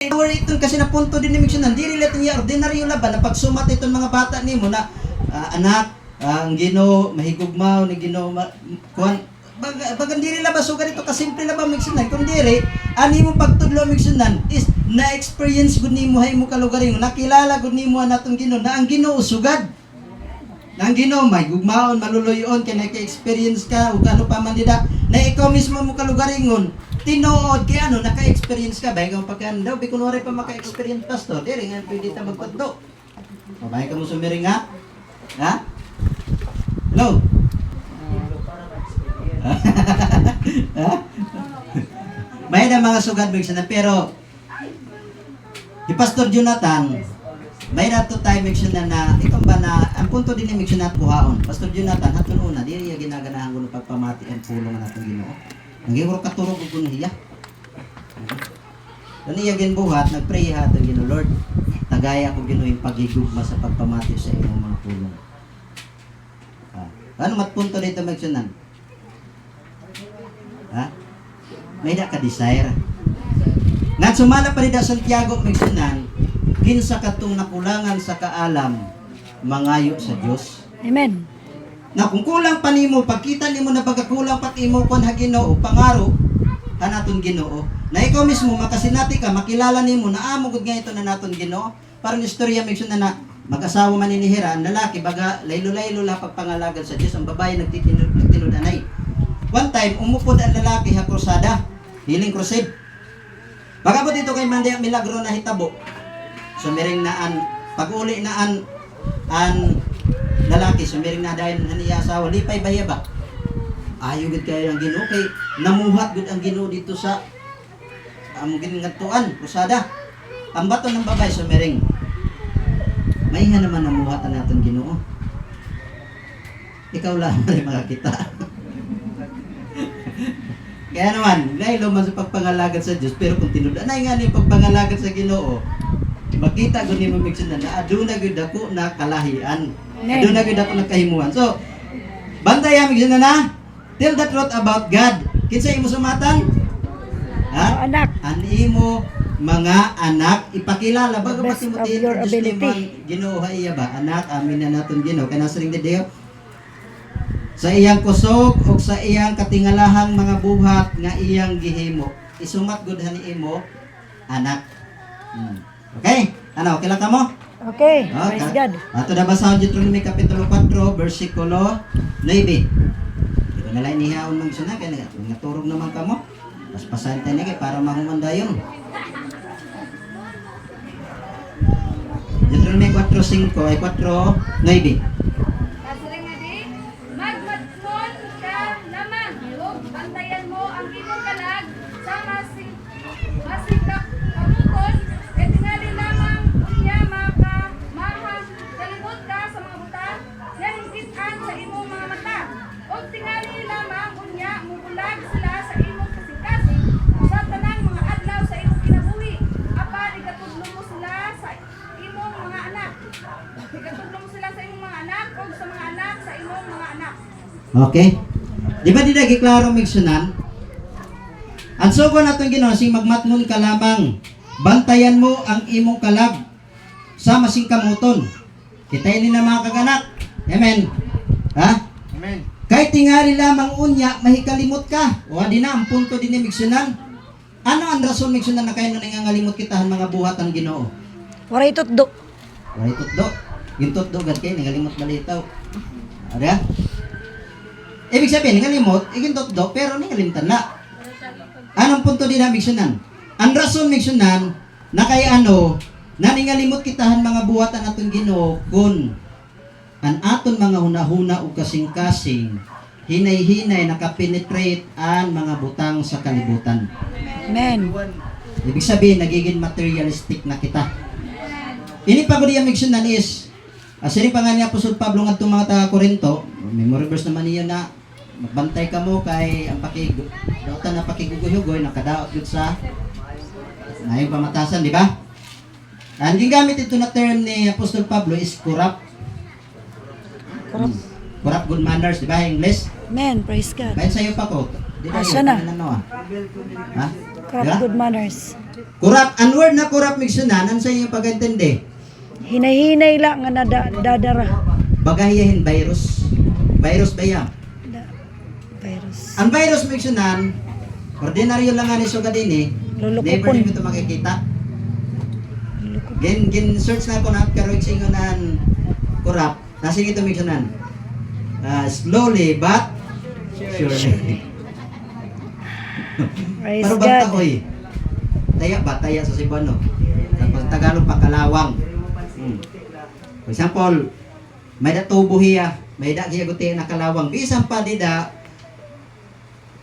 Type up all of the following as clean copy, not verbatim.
Ito kasi na punto din ni Miksyonan, di rin niya ordinaryo laban na pagsumat itong mga bata nimo na anak, ang Ginoo mahigugmaw ni Ginoo kuan bagan diri labas so ganito kasimple lang ba Miksyonan kun diri ani mo pagtudlo Miksyonan is na experience gud nimo hay mo kalugaring nakilala gud nimo natong Ginoo na ang Ginoo sugad na ang Ginoo may gugmaon maluluyon kay naka-experience ka ug ano pa man dida na ikaw mismo mo kalugaringon tinuod kay ano naka-experience ka bay kang pagkan daw bi kunwari pa maka-experience pastor diri nga pwede ta magpadto babay ka mo sumiring ha hello may na mga sugad Miksyonan pero di Pastor Jonathan may rato tayo Miksyonan na itong ba na ang punto din ni Miksyonan buhaon Pastor Jonathan hatun una diri ya ginaganahan kuno pagpamati ang pulong natong Ginoo ang gihuro katurog ug kun hiya dan iya ginbuhat nagpray ha atong Ginoo Lord tagaya ko Ginoo yung pagigugma sa pagpamati sa imong mga pulong ano matpunto dito Miksyonan may na ka-desire nga sumala pa rin Santiago Miksyonan kinsa katong nakulangan sa kaalam mangayo sa Dios Amen. na kung kulang pa nimo pagkita nimo na pagkakulang pat imo kon ha Ginoo pangaro hanaton Ginoo na ikaw mismo makasinati ka makilala nimo na amo gud nga ito na naton Ginoo parang istorya Miksyonan na mag-asawa man ni Hira ang lalaki baga laylo-laylo la pagpangalagan sa Dios ang babae nagtitinod-anay one time umupod ang lalaki ha krusada healing crusade pagabot dito kay Manday milagro na hitabo sumiring naan pag-uli naan an lalaki sumiring na dayon niya asawa lipay baya ba ayo gid kay ang Ginoo kay namuhat gud ang Ginoo dito sa amo ginngatuan krusada ang bato ng babay sumiring may nga naman namuhat ang naton Ginoo ikaw lang may makakita kaya naman laylo man sa pagpangalagad sa Dios pero kung tinud-anay nga ni pagpangalagad sa Ginoo makita gud nimo Miksyonan na aduna gud ako na kalahian aduna gud ako na kahimuan so bantayan Miksyonan na tell the truth about God kinsa imo sumatan Anak. An imo mga anak ipakilala bago pa Timothy introduce nimo Ginoo iya ba anak amin na naton Ginoo kana sa ring Dios sa iyang kusog o sa iyang katingalahang mga buhat nga iyang gihimo isumat gud hani imo anak okay ano okay lang ka mo Okay, praise God. ato na basahon Deuteronomy kapitulo 4 bersikulo 9 ito na lang nihaon Miksyonan kay nga turog naman ka mo paspasan tayo kay para mahumandayon Deuteronomy 4:5 ay 4:9 bantayan mo ang imong kalag sa masigdak kabuton kay tingali lamang unya maha kalibot ka sa mga buta yan higit-an sa imong mga mata o tingali lamang unya mubulag sila sa imong kasing-kasing sa tanang mga adlaw sa imong kinabuhi apan igatudlo mo sila sa imong mga anak igatudlo mo sila sa imong mga anak o sa mga anak sa imong mga anak okay. Di ba di lagi klaro Miksyonan? Ang sugo natong Ginoo sing magmatmon ka lamang. Bantayan mo ang imong kalag sa masing kamuton. Kitay ni na mga kaganak. Amen. Ha? Amen. Kay tingali lamang unya mahikalimot ka. O di na ang punto din ni Miksyonan. Ano ang rason Miksyonan na kayo nangangalimot kitahan mga buhat ang Ginoo? Waray tutdo. Wala tutdo. Yung tutdo gad kayo nangalimot balitaw. Ada? Ibig sabihin, ngalimot, ikintotdo, pero ningalimtan na. Anong punto din na Miksyonan? Ang rason Miksyonan, na kay ano, na ningalimot kitahan mga buhatan atong Ginoo, kun ang aton mga hunahuna o kasing-kasing, hinay-hinay nakapenetrate ang mga butang sa kalibutan. Amen. Ibig sabihin, nagiging materialistic na kita. Ini pa ko diya Miksyonan is, asiri pa nga ni Apostol Pablo nga itong mga taga-Korinto, memory verse naman niya na magbantay ka mo kay ang dautan na pakiguguhugoy nakadaot gud sa nayong pamatasan, di ba? Ang gingamit ito na term ni Apostol Pablo is corrupt. Corrupt good manners, di ba? English? Amen, praise God. Kahit sa'yo pa ko. Di ba Siya na. Ha? Corrupt good manners. Kurap, ang word na kurap migsunan, ano sa inyo pag-intindi? Hinay-hinay lang nga nadadara. Bagayahin virus. Virus ba yan? Virus. Ang virus migsunan, ordinaryo lang nga ni Suga din eh. Lulukupon. Never nyo ito makikita. Search na ako na karoig singonan kurap. Nasing ito migsunan. Slowly but surely. Praise Pero banta God. ko eh. Taya ba? Taya sa Cebuano. Kapag Tagalog pa kalawang. For example, may datubo hiya. May da hiya guti na kalawang. Bisan pa dida,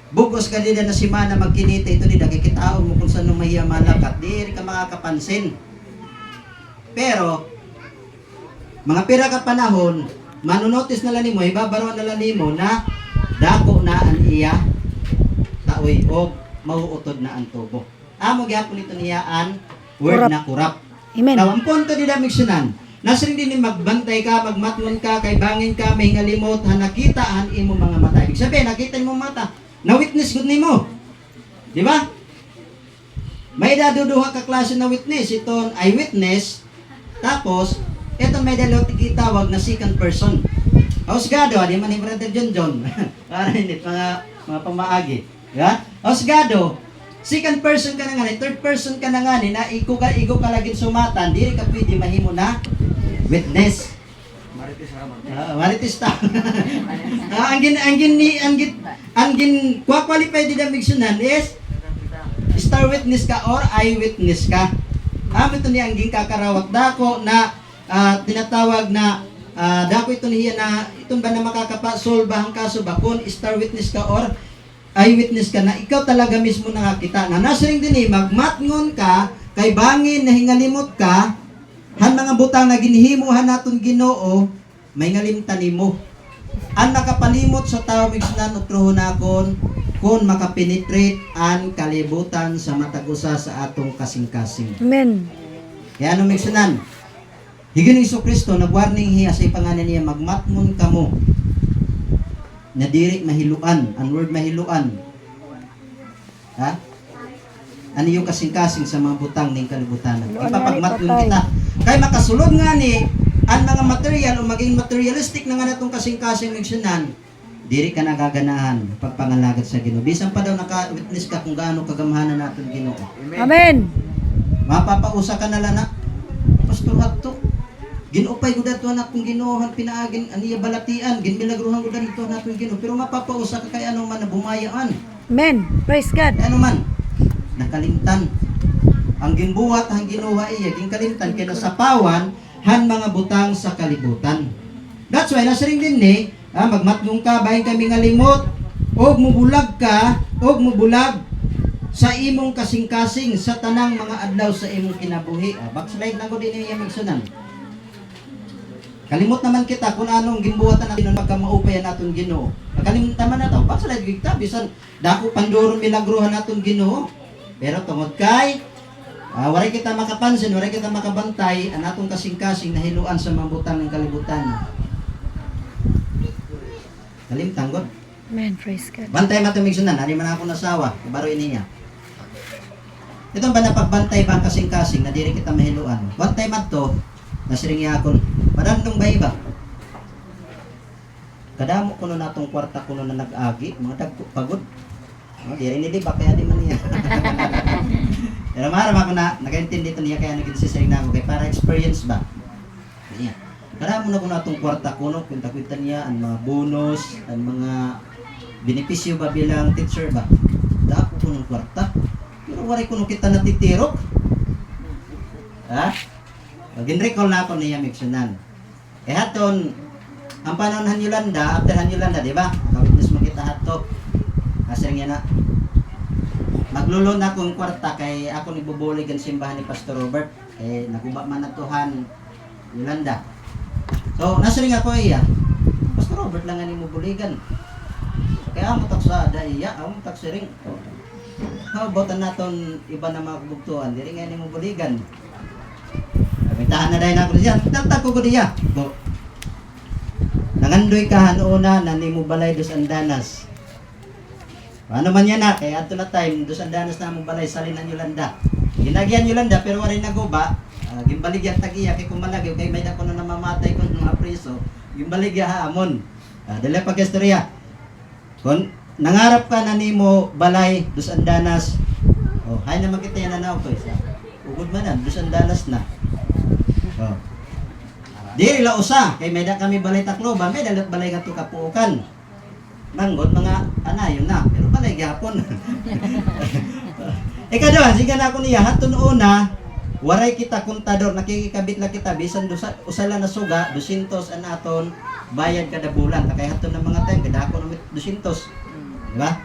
bugos ka dida na simana magkinita ito dida. Kikitaon mo kung saan mahiya malakat. Di ka makakapansin. Pero, mga pira ka panahon, manunotice na lang mo, ibabaro na lang mo na dako na ang iya taoy o mauutod na ang tubo. Amo gyapon ito niyaan word Kurap. na kurap. Amen. Now, ang punto nila migsunan, nasring din ni magbantay ka, magmatngon ka, kay bangin ka, may hingalimot, nakita ang imo mga mata. Ibig sabihin, nakita mo mata, na-witness good nimo. Di ba? May daduduha ka klase na witness. Ito eyewitness. Tapos, ito may dalawa tawag na second person. Husgado, di man ni Brother John. Para hindi, mga pamaagi. Yeah? Husgado, second person ka na nga, third person ka na nga, na igo ka laging sumatan, di ka pwede mahimo na witness. Marites ta. Ang qualified din ang migsunan is star witness ka or eyewitness ka. Ito ni ang kakarawat dako na tinatawag na dako ito niya na itong ba na makakapasolba ang kaso ba kung star witness ka or eyewitness ka na ikaw talaga mismo nakakita na nasring din magmatngon ka kay bangin na hingalimot ka han mga butang na ginhimuhan naton Ginoo may ngalimtan nimo ang nakapalimot sa tao migsunan utrohon nakon kung makapenetrate ang kalibutan sa matagusa sa atong kasing-kasing. Amen. Kaya ano migsunan? Higin ni Kristo nag-warning hiya sa ipangalan niya magmatngon kamo na diri mahiluan, ang word mahiluan. Ha? Ano yung kasing-kasing sa mga butang ng kalibutan? Ipapagmatngon kita. Kaya makasulod nga ni ang mga material o maging materialistic na nga natong kasing-kasing migsunan, diri ka nagaganahan pagpangalagat sa Ginoo. Bisan pa daw naka-witness ka kung gaano kagamahanan natin Ginoo. Amen. Mapapausa ka na lang na, Pastor Hadto, ginupay ko dato na kung Ginoohan pinaagin aniya balatian, ginmilagruhan ko dato na kung Ginoo. Pero mapapausa ka kay ano man na bumayaan. Amen. Praise God. Ano man, nakalimtan. Ang ginbuhat, ang ginuha iya, ginkalimtan, kinasapawan, han mga butang sa kalibutan. That's why, nasa rin din ni, magmatnong ka, bahin kami nga limot, og mubulag ka, og mubulag sa imong kasing-kasing sa tanang mga adlaw sa imong kinabuhi. Backslide na ko din niya migsunan. Kalimot naman kita kung anong ginbuhatan natin nung magkamaupayan natin Ginoo. Nakalimutan man nato, backslide kita, bisan dako pandurong milagruhan natin Ginoo. Pero tungod kay, waray kita makapansin, waray kita makabantay, ang atong kasing-kasing nahiluan sa mga butang ng kalibutan. Kalimtan God. Amen. Praise God. Bantay matumigsunan, hari man ako nasawa, baroy niya. Ito ba napagbantay ba ang kasing-kasing na diri kita mahiluan? Bantay man to, nasiringi akon, padandong ba iba? Kadamo kuno natong kwarta kuno na nag-agi, mga dagko pagod. Diri ni di ba kaya di man niya. Pero maram ako na nagaintindi to niya kaya naginsisiring na ako kay para experience ba. Niya. Kadamo na kuno natong kwarta kuno kwenta-kwenta niya ang mga bonus, ang mga benepisyo ba bilang teacher ba. Dako kuno kwarta. Pero wala kuno kita natitirok. Ha? Gin-recall na ako niya migsunan. Eh haton ang panahon han Yolanda, after han Yolanda, di ba? Nakawitness mo kita hato. Kasi nga na maglulo na akong kwarta kay ako nagbubulig ang simbahan ni Pastor Robert. Eh naguba man na tuhan Yolanda. So, nasa rin ako iya. Pastor Robert lang nga ni mo buligan. Kaya amo tak sa daiya, amo tak sa ring. How about naton iba na mga kabugtuan, diri nga ni mo buligan. Kabitahan na dahil na ako diyan. Tagtag ko diya. Bo. Nangandoy ka hanuuna na ni mo balay dos andanas. Ano man yan na, kaya ato na time, dos andanas na mo balay salinan Yolanda. ginagyan Yolanda pero wala naguba. Gimbaligya tagiya kay kumalagi kay may dako na namamatay kun mga preso. Gimbaligya haamon. Dala pagkastorya. Kun nangarap ka na nimo balay dus andanas. Oh, hay na makita yan na ko isa. Ugod man na dus andanas na. Oh. Diri la usa kay may da kami balay Tacloban, may dalat balay nga to Kapuukan. Manggod mga anayon na pero balay gyapon. Ikadua, sige na ako niya haton una waray kita kontador nakikikabit la kita bisan usala na suga 200 an aton bayad kada bulan kay haton ng mga time kada ako 200, di ba?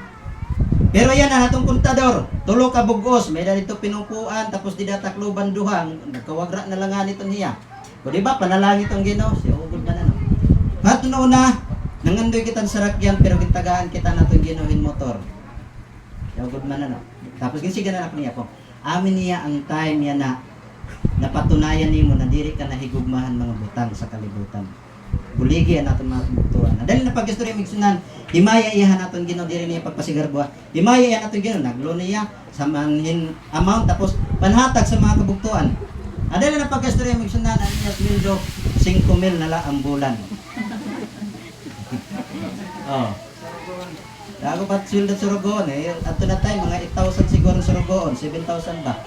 Pero yan na natong kontador, tulo ka bugos, may dito pinupuan tapos di Tacloban duhang nagkawagra na lang nito niya. O di ba panalangin tong Ginoo, siya ugod man ano. Haton una nangandoy kita sa sakyan pero gitagaan kita natong Ginoohin motor. Siya ugod man ano. Tapos ginsiga na ako niya po. Amin niya ang time niya na napatunayan nimo na diri ka nahigugmahan mga butang sa kalibutan. Buligi ang natin mga buktuan. Dahil na pag-istorya migsunan, himaya iyahan natin Ginoo diri niya pagpasigarbuha. Himaya iyahan natin Ginoo naglo niya sa manhin amount tapos panhatag sa mga kabuktuan. Dahil na pag-istorya migsunan ang niya sweldo 5,000 na lang ang bulan. Oh. Ako ba't sweldo sa Rogoon ato na tayo mga 8,000 siguro sa Rogoon, 7,000 ba?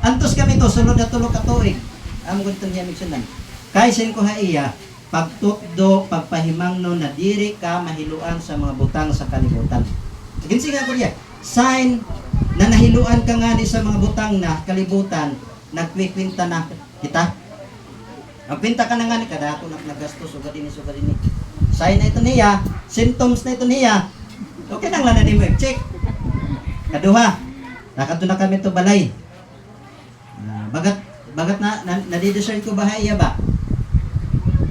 Antos kami to, sulod na tulog ka tuig. Amo ganito niya migsunan. Kaysa ko ha iya, pagtukdo, pagpahimang no na diri ka mahiluan sa mga butang sa kalibutan. Ginsi nga ko niya, sign na nahiluan ka nga ni sa mga butang na kalibutan, nagkwikwinta na kita. Ang pinta ka na nga ni kada ako nagastos, sugad ini. Sign na ito niya, symptoms na ito niya, okay nang lang na di mo check. Kaduha, nakato na kami to balay. Bagat na di-discern ko bahaya ba?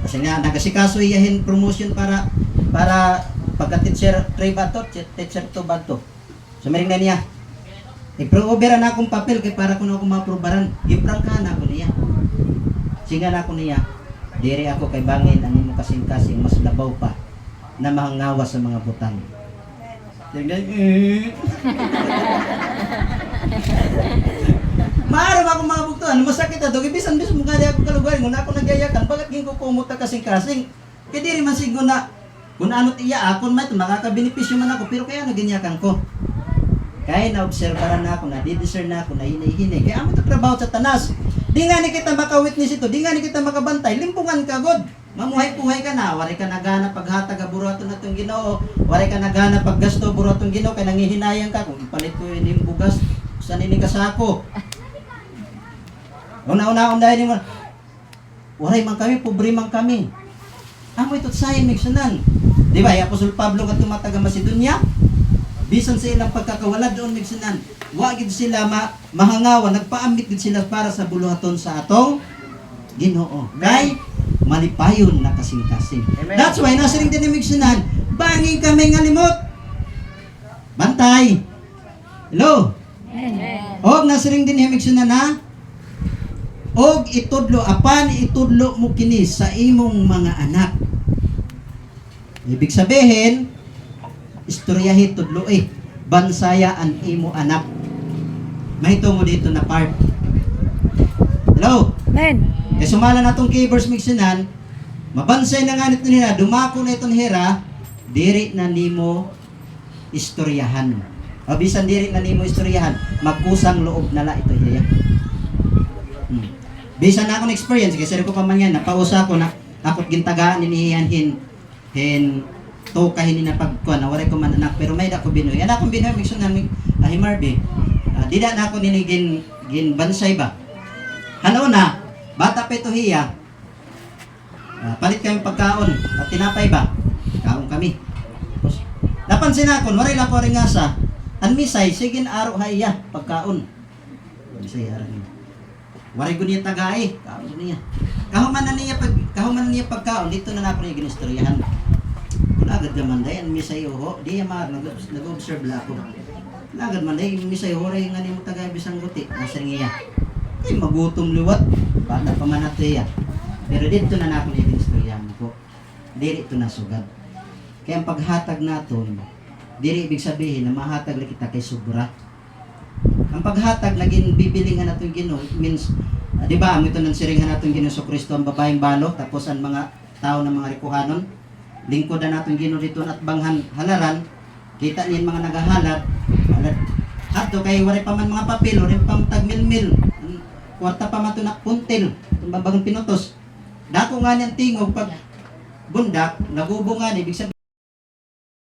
Kasi nga nagasikaso iyahin promotion para pagka-teacher 3 bato, teacher 2 bato. So meron na niya. I-pro-overan na akong papel kay para kung ako ma-aprobaran. Giprangkahan ako niya. Singa na ako niya. Diri ako kay bangin ang imo kasing-kasing mas labaw pa na mahangawa sa mga butang. Maaraw ako mga buktuan, masakit ato, bisan mo kaya ako kalugarin, kung ako nagyayakan, bakit gingo kumuta kasing-kasing? Kaya di rin man siguro na, kung ano't iya akon, may makakabenepisyo man ako, pero kaya naganyakan ko. Kaya na-observaran na ako, na-discern na ako, na hinihinay. Kaya amo ito trabaho sa tanas. Di nga ni kita maka-witness ito, di nga ni kita makabantay, limpungan ka god. Mamuhay-puhay ka na, wari ka nagana paghatag burato na itong Ginoo, wari ka nagana paggasto buratong Ginoo, kaya nangihinayang ka, kung ipalit ko yun yung bugas, saan ini kasako. Una-una dahil mo, waray man kami, pobre man kami. Amo ito't sayan migsunan. Di ba, Apostol Pablo nga tumataga Macedonia, bisan sa ilang pagkakawala doon migsunan, wagid sila mahangawa, nagpaamit din sila para sa buluhaton sa atong Ginoo. Kay malipayon na kasing-kasing. That's why nasiring din migsunan, banging kami nga limot. Bantay. Hello. Og nasiring din migsunan na og itudlo apan itudlo mo kini sa imong mga anak. Ibig sabihin, istoryahi tudlo bansaya ang imo anak. Mahito mo dito na part. Hello? Amen. Kaya sumala na itong keyboards migsunan, mabansay na nga nito nila, dumako na itong hera, diri na nimo istoryahan. O bisan diri na nimo istoryahan, magkusang loob na la ito hiya. Bisan na akong experience, kasi ko pa man yan, napausa ko na, ako't gintagaan ninihiyan to kahin na pagkuhan, na waray ko man anak, pero may dako binoy. Yan akong binoy, migsunan, Marby, di na ako ninigin bansay ba? Ano na, bata pa ito hiya, palit kami pagkaon, at tinapay ba? Kaon kami. Tapos, napansin ako, waray lang ko rin nga sa, anmisay, sigin araw hiya, pagkaon. Anmisay, araw niya. Waray ko niya tagay, kaon ko niya. Kahuman na niya pagkaon, dito na ako niya ginistoryahan. Kung agad naman dahi, anmisay ho, di yan nag-observe lang ako. Kung agad man dahi, anmisay ho, waray nga niya mo tagay bisang guti, nasa niya. Ay, magutom liwat, bata pa man nato iya. Pero dito na ako niya ginistoryahan ko. Diri ito na sugad. Kaya ang paghatag naton, diri ibig sabihin na mahatag lang kita kay sobra. Ang paghatag naging bibilingan naton Ginoo means di ba amo ito nang siringan naton Ginoo sa Kristo ang babaeng balo tapos ang mga tao ng mga rikuhanon lingkod na naton Ginoo dito at banghan halaran kita niyan mga nagahalad halad ato kay wala pa man mga papel wala pa man tag mil kwarta pa man to na puntil itong bagong pinutos dako nga niyang tingog pag bundak nagubungan ibig sabihin